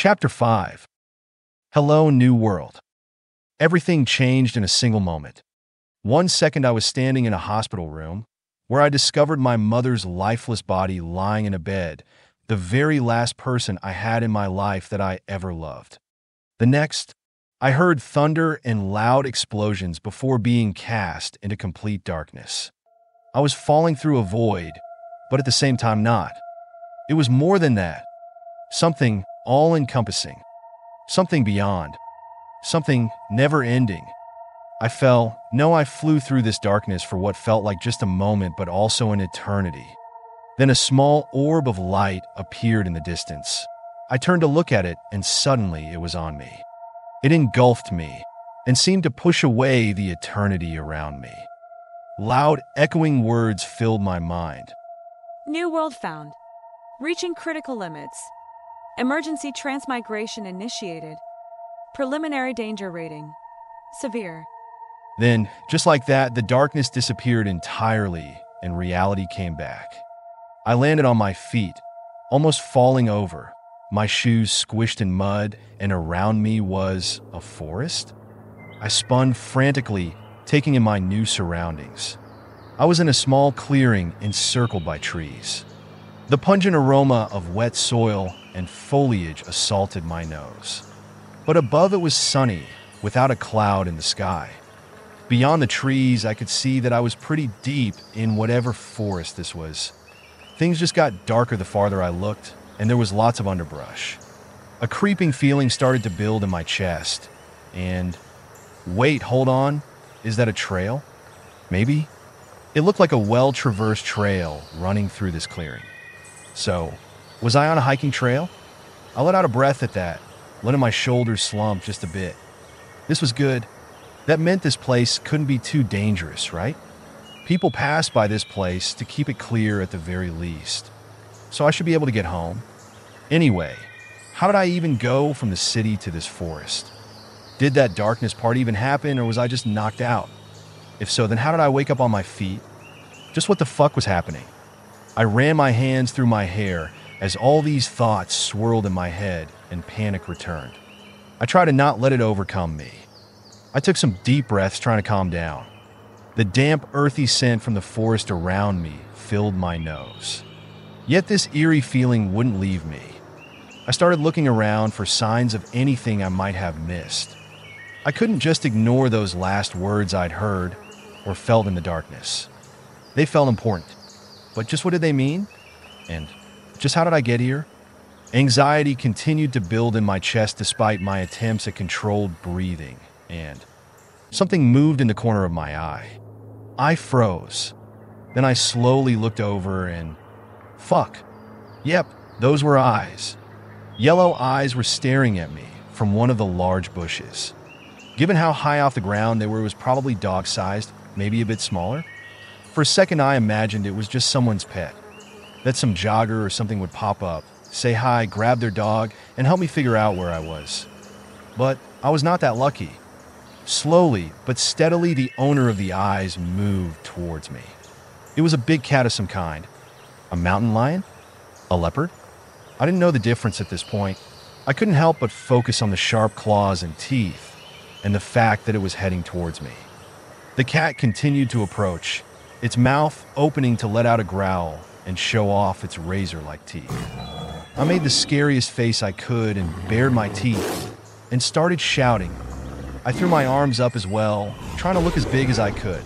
Chapter 5. Hello, New World. Everything changed in a single moment. 1 second I was standing in a hospital room, where I discovered my mother's lifeless body lying in a bed, the very last person I had in my life that I ever loved. The next, I heard thunder and loud explosions before being cast into complete darkness. I was falling through a void, but at the same time not. It was more than that. Something all-encompassing. Something beyond. Something never-ending. I flew through this darkness for what felt like just a moment, but also an eternity. Then a small orb of light appeared in the distance. I turned to look at it, and suddenly it was on me. It engulfed me, and seemed to push away the eternity around me. Loud, echoing words filled my mind. New world found. Reaching critical limits. Emergency transmigration initiated. Preliminary danger rating. Severe. Then, just like that, the darkness disappeared entirely, and reality came back. I landed on my feet, almost falling over, my shoes squished in mud, and around me was a forest? I spun frantically, taking in my new surroundings. I was in a small clearing encircled by trees. The pungent aroma of wet soil and foliage assaulted my nose. But above it was sunny, without a cloud in the sky. Beyond the trees, I could see that I was pretty deep in whatever forest this was. Things just got darker the farther I looked, and there was lots of underbrush. A creeping feeling started to build in my chest, and... Wait, hold on. Is that a trail? Maybe? It looked like a well-traversed trail running through this clearing. So, was I on a hiking trail? I let out a breath at that, letting my shoulders slump just a bit. This was good. That meant this place couldn't be too dangerous, right? People pass by this place to keep it clear at the very least. So I should be able to get home. Anyway, how did I even go from the city to this forest? Did that darkness part even happen, or was I just knocked out? If so, then how did I wake up on my feet? Just what the fuck was happening? I ran my hands through my hair as all these thoughts swirled in my head and panic returned. I tried to not let it overcome me. I took some deep breaths trying to calm down. The damp, earthy scent from the forest around me filled my nose. Yet this eerie feeling wouldn't leave me. I started looking around for signs of anything I might have missed. I couldn't just ignore those last words I'd heard or felt in the darkness. They felt important. But just what did they mean? And just how did I get here? Anxiety continued to build in my chest despite my attempts at controlled breathing, and something moved in the corner of my eye. I froze. Then I slowly looked over and... Fuck. Yep, those were eyes. Yellow eyes were staring at me from one of the large bushes. Given how high off the ground they were, it was probably dog-sized, maybe a bit smaller. For a second, I imagined it was just someone's pet. That some jogger or something would pop up, say hi, grab their dog, and help me figure out where I was. But I was not that lucky. Slowly, but steadily, the owner of the eyes moved towards me. It was a big cat of some kind. A mountain lion? A leopard? I didn't know the difference at this point. I couldn't help but focus on the sharp claws and teeth, and the fact that it was heading towards me. The cat continued to approach, its mouth opening to let out a growl and show off its razor-like teeth. I made the scariest face I could and bared my teeth and started shouting. I threw my arms up as well, trying to look as big as I could.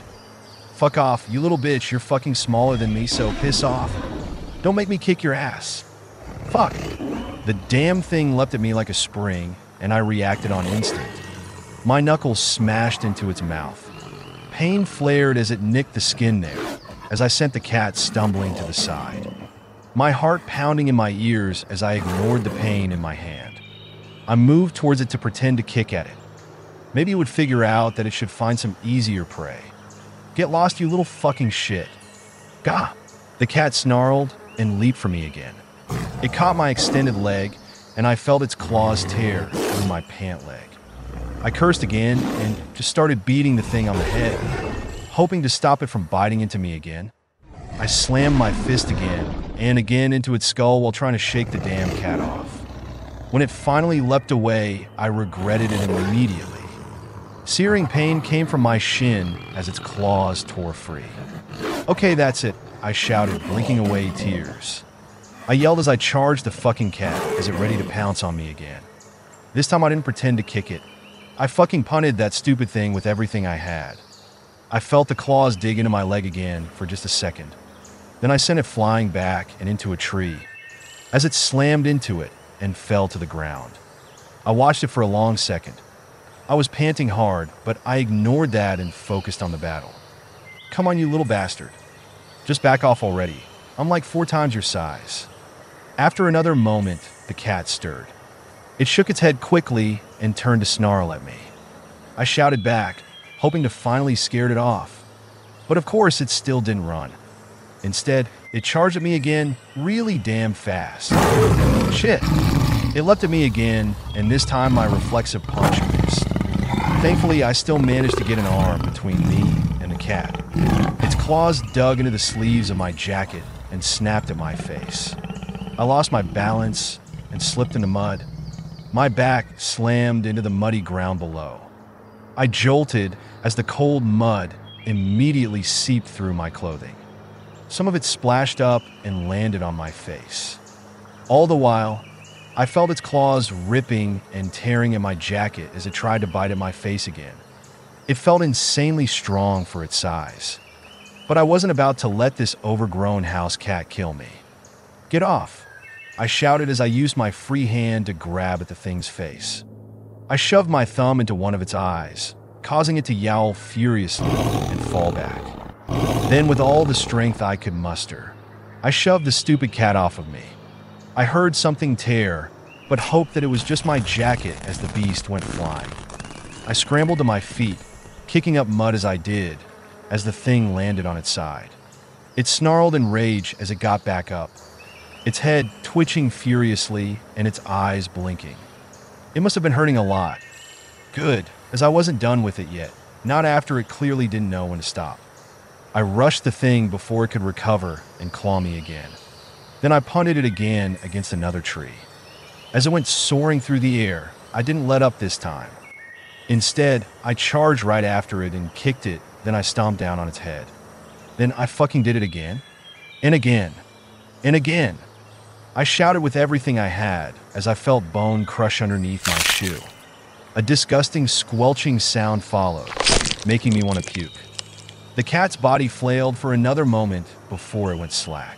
Fuck off, you little bitch, you're fucking smaller than me, so piss off. Don't make me kick your ass. Fuck. The damn thing leapt at me like a spring, and I reacted on instinct. My knuckles smashed into its mouth. Pain flared as it nicked the skin there, as I sent the cat stumbling to the side. My heart pounding in my ears as I ignored the pain in my hand. I moved towards it to pretend to kick at it. Maybe it would figure out that it should find some easier prey. Get lost, you little fucking shit. Gah! The cat snarled and leaped for me again. It caught my extended leg, and I felt its claws tear through my pant leg. I cursed again and just started beating the thing on the head, hoping to stop it from biting into me again. I slammed my fist again and again into its skull while trying to shake the damn cat off. When it finally leapt away, I regretted it immediately. Searing pain came from my shin as its claws tore free. "Okay, that's it," I shouted, blinking away tears. I yelled as I charged the fucking cat as it ready to pounce on me again. This time I didn't pretend to kick it. I fucking punted that stupid thing with everything I had. I felt the claws dig into my leg again for just a second. Then I sent it flying back and into a tree as it slammed into it and fell to the ground. I watched it for a long second. I was panting hard, but I ignored that and focused on the battle. "Come on, you little bastard. Just back off already. I'm like 4 times your size." After another moment, the cat stirred. It shook its head quickly and turned to snarl at me. I shouted back, hoping to finally scare it off. But of course, it still didn't run. Instead, it charged at me again really damn fast. Shit. It leapt at me again, and this time my reflexive punch missed. Thankfully, I still managed to get an arm between me and the cat. Its claws dug into the sleeves of my jacket and snapped at my face. I lost my balance and slipped in the mud. My back slammed into the muddy ground below. I jolted as the cold mud immediately seeped through my clothing. Some of it splashed up and landed on my face. All the while, I felt its claws ripping and tearing at my jacket as it tried to bite at my face again. It felt insanely strong for its size. But I wasn't about to let this overgrown house cat kill me. "Get off!" I shouted as I used my free hand to grab at the thing's face. I shoved my thumb into one of its eyes, causing it to yowl furiously and fall back. Then, with all the strength I could muster, I shoved the stupid cat off of me. I heard something tear, but hoped that it was just my jacket as the beast went flying. I scrambled to my feet, kicking up mud as I did, as the thing landed on its side. It snarled in rage as it got back up, its head twitching furiously and its eyes blinking. It must have been hurting a lot. Good, as I wasn't done with it yet, not after it clearly didn't know when to stop. I rushed the thing before it could recover and claw me again. Then I punted it again against another tree. As it went soaring through the air, I didn't let up this time. Instead, I charged right after it and kicked it, then I stomped down on its head. Then I fucking did it again. And again. And again. I shouted with everything I had as I felt bone crush underneath my shoe. A disgusting squelching sound followed, making me want to puke. The cat's body flailed for another moment before it went slack.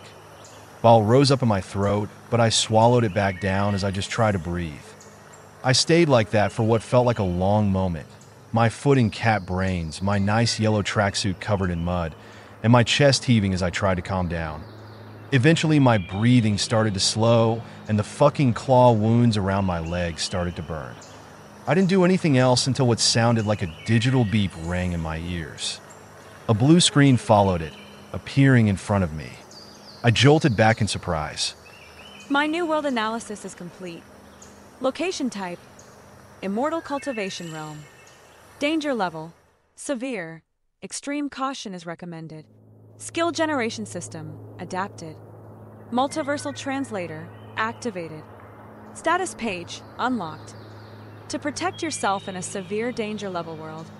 Bile rose up in my throat, but I swallowed it back down as I just tried to breathe. I stayed like that for what felt like a long moment, my foot in cat brains, my nice yellow tracksuit covered in mud, and my chest heaving as I tried to calm down. Eventually, my breathing started to slow, and the fucking claw wounds around my legs started to burn. I didn't do anything else until what sounded like a digital beep rang in my ears. A blue screen followed it, appearing in front of me. I jolted back in surprise. My New World analysis is complete. Location type: Immortal Cultivation Realm. Danger level: Severe. Extreme caution is recommended. Skill generation system: Adapted. Multiversal translator: Activated. Status page: Unlocked. To protect yourself in a severe danger level world,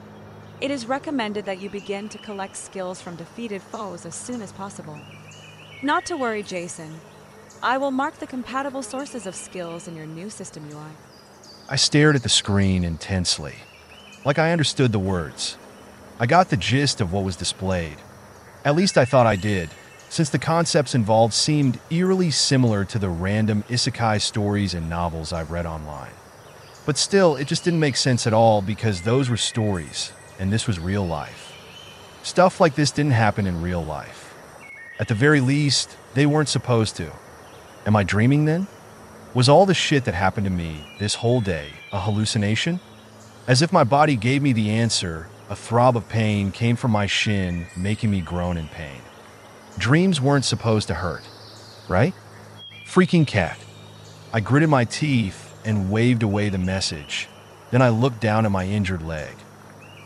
it is recommended that you begin to collect skills from defeated foes as soon as possible. Not to worry, Jayson. I will mark the compatible sources of skills in your new system UI. I stared at the screen intensely, like I understood the words. I got the gist of what was displayed. At least I thought I did, since the concepts involved seemed eerily similar to the random isekai stories and novels I've read online. But still, it just didn't make sense at all because those were stories, and this was real life. Stuff like this didn't happen in real life. At the very least, they weren't supposed to. Am I dreaming then? Was all the shit that happened to me this whole day a hallucination? As if my body gave me the answer, a throb of pain came from my shin, making me groan in pain. Dreams weren't supposed to hurt, right? Freaking cat. I gritted my teeth and waved away the message. Then I looked down at my injured leg.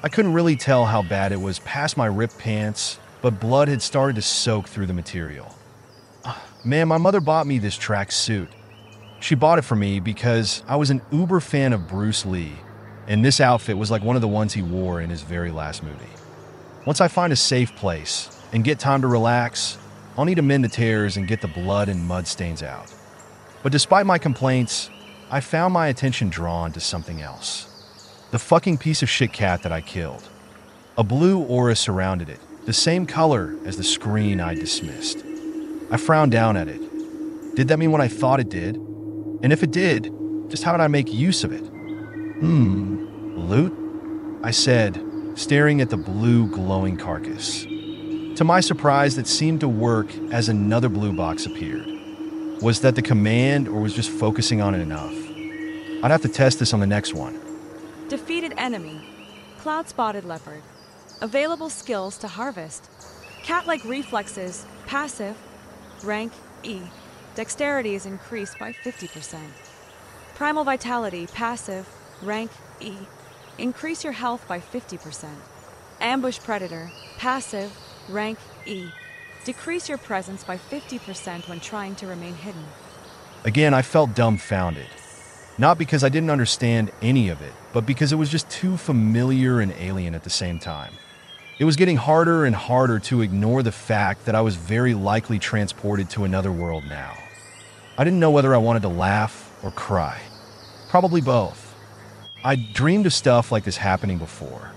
I couldn't really tell how bad it was past my ripped pants, but blood had started to soak through the material. Man, my mother bought me this track suit. She bought it for me because I was an uber fan of Bruce Lee, and this outfit was like one of the ones he wore in his very last movie. Once I find a safe place and get time to relax, I'll need to mend the tears and get the blood and mud stains out. But despite my complaints, I found my attention drawn to something else. The fucking piece of shit cat that I killed. A blue aura surrounded it, the same color as the screen I dismissed. I frowned down at it. Did that mean what I thought it did? And if it did, just how did I make use of it? Loot? I said, staring at the blue glowing carcass. To my surprise, that seemed to work as another blue box appeared. Was that the command, or was just focusing on it enough? I'd have to test this on the next one. Defeated enemy. Cloud-spotted leopard. Available skills to harvest. Cat-like reflexes, passive. Rank E. Dexterity is increased by 50%. Primal vitality, passive. Rank E. Increase your health by 50%. Ambush predator, passive. Rank E. Decrease your presence by 50% when trying to remain hidden. Again, I felt dumbfounded. Not because I didn't understand any of it, but because it was just too familiar and alien at the same time. It was getting harder and harder to ignore the fact that I was very likely transported to another world now. I didn't know whether I wanted to laugh or cry. Probably both. I'd dreamed of stuff like this happening before.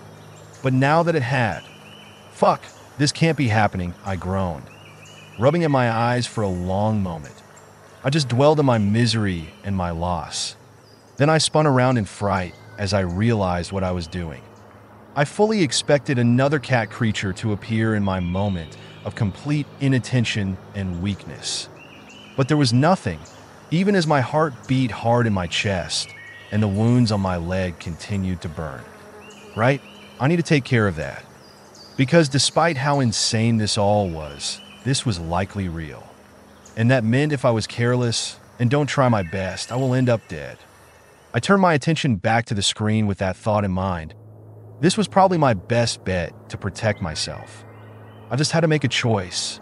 But now that it had, fuck, this can't be happening, I groaned, rubbing at my eyes for a long moment. I just dwelled on my misery and my loss. Then I spun around in fright as I realized what I was doing. I fully expected another cat creature to appear in my moment of complete inattention and weakness. But there was nothing, even as my heart beat hard in my chest and the wounds on my leg continued to burn. Right? I need to take care of that. Because despite how insane this all was, this was likely real. And that meant if I was careless and don't try my best, I will end up dead. I turned my attention back to the screen with that thought in mind. This was probably my best bet to protect myself. I just had to make a choice.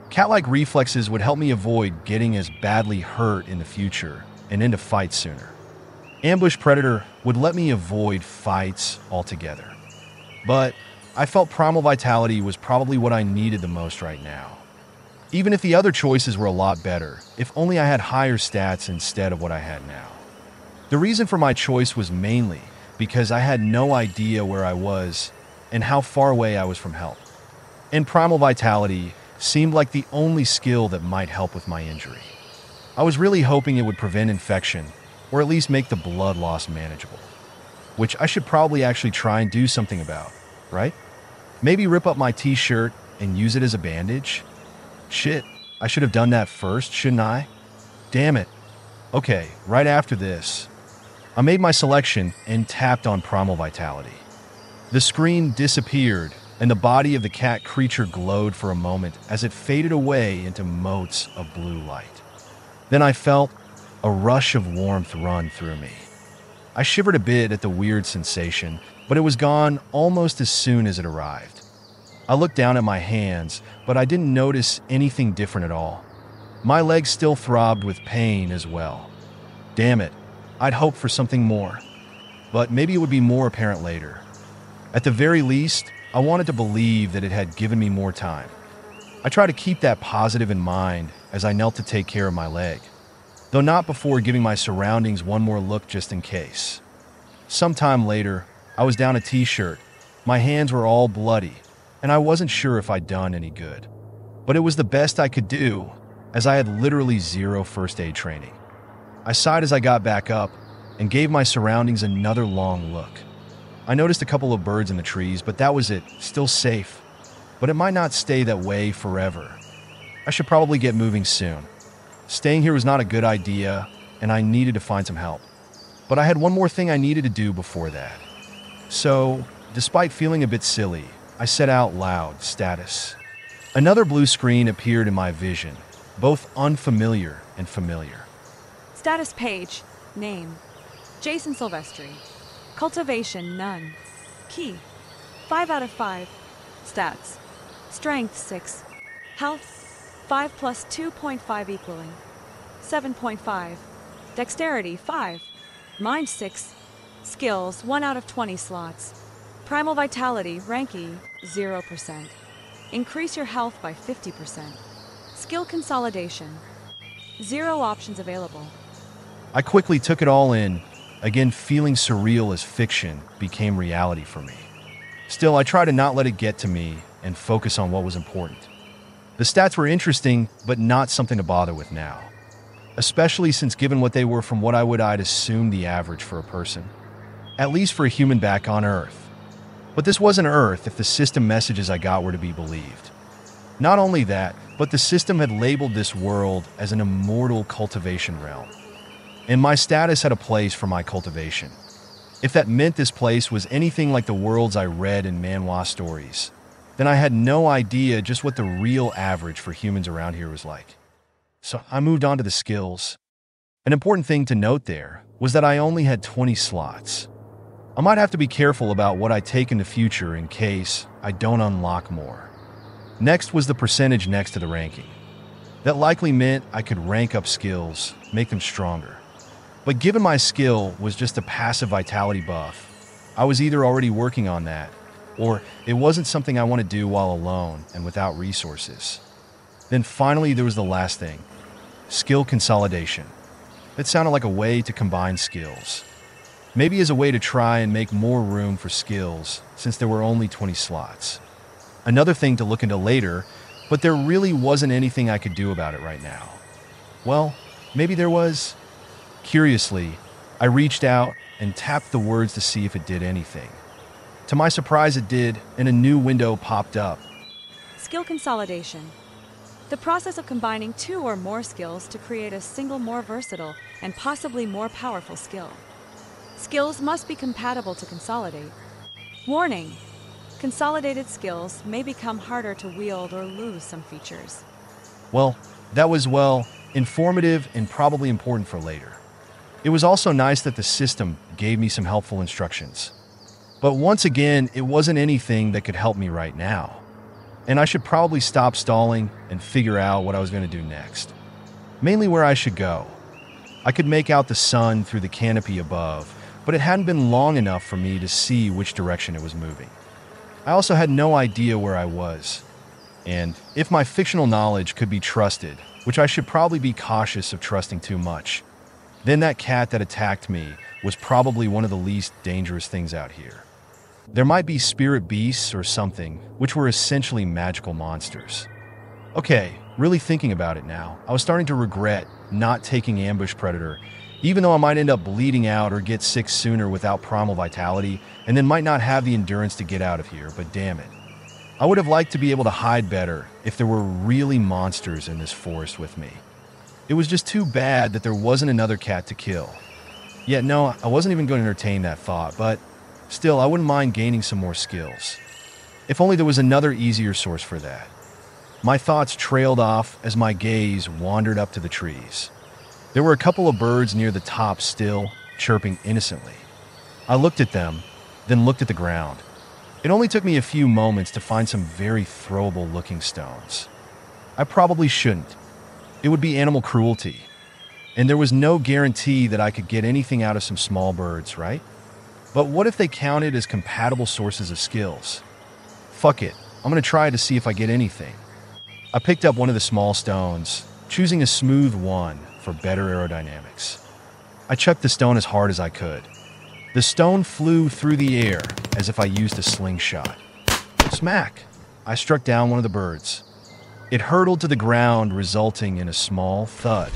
Cat-like reflexes would help me avoid getting as badly hurt in the future and into fights sooner. Ambush predator would let me avoid fights altogether. But I felt primal vitality was probably what I needed the most right now. Even if the other choices were a lot better, if only I had higher stats instead of what I had now. The reason for my choice was mainly because I had no idea where I was and how far away I was from help. And primal vitality seemed like the only skill that might help with my injury. I was really hoping it would prevent infection, or at least make the blood loss manageable. Which I should probably actually try and do something about, right? Maybe rip up my t-shirt and use it as a bandage? Shit, I should have done that first, shouldn't I? Damn it. Okay, right after this, I made my selection and tapped on primal vitality. The screen disappeared, and the body of the cat creature glowed for a moment as it faded away into motes of blue light. Then I felt a rush of warmth run through me. I shivered a bit at the weird sensation, but it was gone almost as soon as it arrived. I looked down at my hands, but I didn't notice anything different at all. My legs still throbbed with pain as well. Damn it, I'd hoped for something more. But maybe it would be more apparent later. At the very least, I wanted to believe that it had given me more time. I tried to keep that positive in mind as I knelt to take care of my leg, though not before giving my surroundings one more look just in case. Sometime later, I was down a t-shirt. My hands were all bloody, and I wasn't sure if I'd done any good. But it was the best I could do, as I had literally zero first aid training. I sighed as I got back up and gave my surroundings another long look. I noticed a couple of birds in the trees, but that was it, still safe. But it might not stay that way forever. I should probably get moving soon. Staying here was not a good idea, and I needed to find some help. But I had one more thing I needed to do before that. So, despite feeling a bit silly, I said out loud, status. Another blue screen appeared in my vision, both unfamiliar and familiar. Status page. Name. Jayson Sylvestri. Cultivation, none. Key. 5 out of 5. Stats. Strength, 6. Health, 5 plus 2.5 equaling 7.5. Dexterity 5. Mind 6. Skills 1 out of 20 slots. Primal Vitality, rank E, 0%. Increase your health by 50%. Skill Consolidation. 0 options available. I quickly took it all in, again feeling surreal as fiction became reality for me. Still, I try to not let it get to me and focus on what was important. The stats were interesting, but not something to bother with now. Especially since given what they were from what I'd assume the average for a person. At least for a human back on Earth. But this wasn't Earth if the system messages I got were to be believed. Not only that, but the system had labeled this world as an immortal cultivation realm. And my status had a place for my cultivation. If that meant this place was anything like the worlds I read in manhwa stories, then I had no idea just what the real average for humans around here was like. So I moved on to the skills. An important thing to note there was that I only had 20 slots. I might have to be careful about what I take in the future in case I don't unlock more. Next was the percentage next to the ranking. That likely meant I could rank up skills, make them stronger. But given my skill was just a passive vitality buff, I was either already working on that, or it wasn't something I want to do while alone and without resources. Then finally there was the last thing, skill consolidation. It sounded like a way to combine skills. Maybe as a way to try and make more room for skills, since there were only 20 slots. Another thing to look into later, but there really wasn't anything I could do about it right now. Well, maybe there was. Curiously, I reached out and tapped the words to see if it did anything. To my surprise, it did, and a new window popped up. Skill Consolidation. The process of combining 2 or more skills to create a single more versatile and possibly more powerful skill. Skills must be compatible to consolidate. Warning: consolidated skills may become harder to wield or lose some features. Well, that was, informative and probably important for later. It was also nice that the system gave me some helpful instructions. But once again, it wasn't anything that could help me right now. And I should probably stop stalling and figure out what I was going to do next. Mainly where I should go. I could make out the sun through the canopy above, but it hadn't been long enough for me to see which direction it was moving. I also had no idea where I was. And if my fictional knowledge could be trusted, which I should probably be cautious of trusting too much, then that cat that attacked me was probably one of the least dangerous things out here. There might be spirit beasts or something, which were essentially magical monsters. Okay, really thinking about it now, I was starting to regret not taking Ambush Predator, even though I might end up bleeding out or get sick sooner without primal vitality, and then might not have the endurance to get out of here, but damn it. I would have liked to be able to hide better if there were really monsters in this forest with me. It was just too bad that there wasn't another cat to kill. Yet no, I wasn't even going to entertain that thought, but still, I wouldn't mind gaining some more skills. If only there was another easier source for that. My thoughts trailed off as my gaze wandered up to the trees. There were a couple of birds near the top still, chirping innocently. I looked at them, then looked at the ground. It only took me a few moments to find some very throwable-looking stones. I probably shouldn't. It would be animal cruelty. And there was no guarantee that I could get anything out of some small birds, right? But what if they counted as compatible sources of skills? Fuck it, I'm gonna try to see if I get anything. I picked up one of the small stones, choosing a smooth one for better aerodynamics. I chucked the stone as hard as I could. The stone flew through the air as if I used a slingshot. Smack! I struck down one of the birds. It hurtled to the ground, resulting in a small thud.